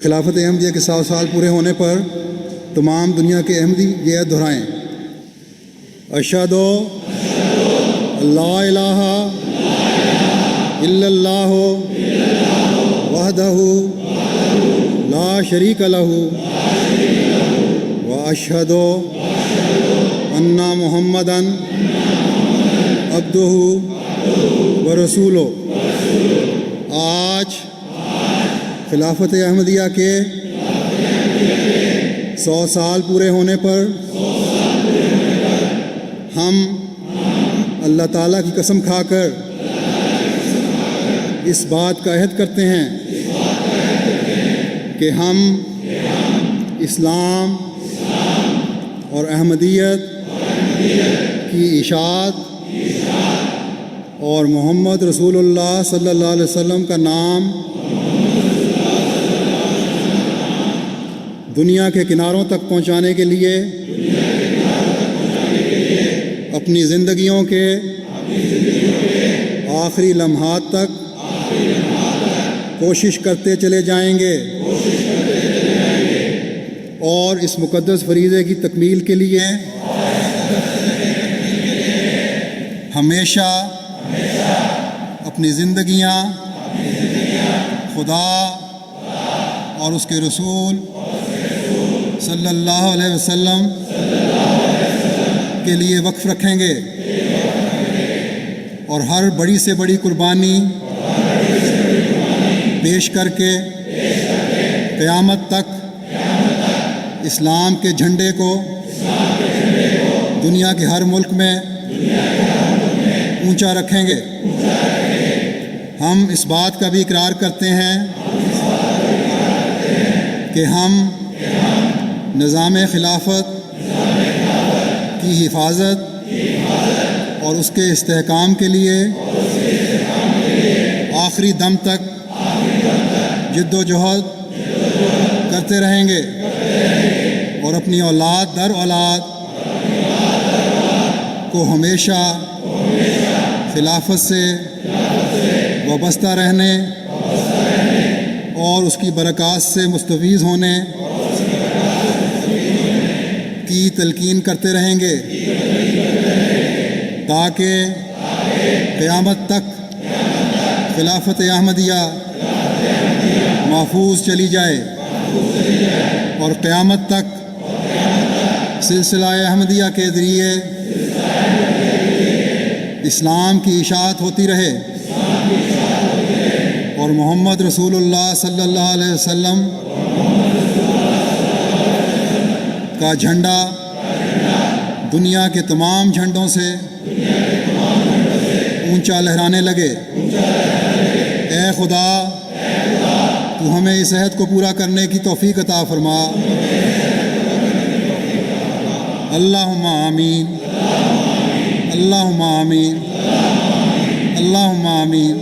خلافت احمدیہ کے 100 سال پورے ہونے پر تمام دنیا کے احمدی یہ دہرائیں: اشہد لا الہ الا اللہ وحدہ لا شریک لہ واشہد ان محمدً عبدہ ورسولہ۔ آج خلافت احمدیہ کے 100 سال پورے ہونے پر ہم اللہ تعالیٰ کی قسم کھا کر اس بات کا عہد کرتے ہیں کہ ہم اسلام اور احمدیت کی اشاعت اور محمد رسول اللہ صلی اللہ علیہ وسلم کا نام دنیا کے کناروں تک پہنچانے کے لیے اپنی زندگیوں کے آخری لمحات تک کوشش کرتے چلے جائیں گے اور اس مقدس فریضے کی تکمیل کے لیے ہمیشہ اپنی زندگیاں خدا اور اس کے رسول صلی اللہ علیہ وسلم کے لیے وقف رکھیں گے اور ہر بڑی سے بڑی قربانی پیش کر کے قیامت تک اسلام کے جھنڈے کو دنیا کے ہر ملک میں اونچا رکھیں گے۔ ہم اس بات کا بھی اقرار کرتے ہیں کہ ہم نظام خلافت کی حفاظت اور اس کے استحکام کے لیے آخری دم تک جد و جہد کرتے رہیں گے اور اپنی اولاد در اولاد کو ہمیشہ خلافت سے وابستہ رہنے اور اس کی برکات سے مستفیض ہونے کی تلقین کرتے رہیں گے تاکہ قیامت تک خلافت احمدیہ محفوظ چلی جائے اور قیامت تک سلسلہ احمدیہ کے ذریعے اسلام کی اشاعت ہوتی رہے اور محمد رسول اللہ صلی اللہ علیہ وسلم کا جھنڈا دنیا کے تمام جھنڈوں سے اونچا لہرانے لگے۔ اے خدا، تو ہمیں اس عہد کو پورا کرنے کی توفیق عطا فرما۔ اللہم آمین، اللہم آمین، اللہم آمین۔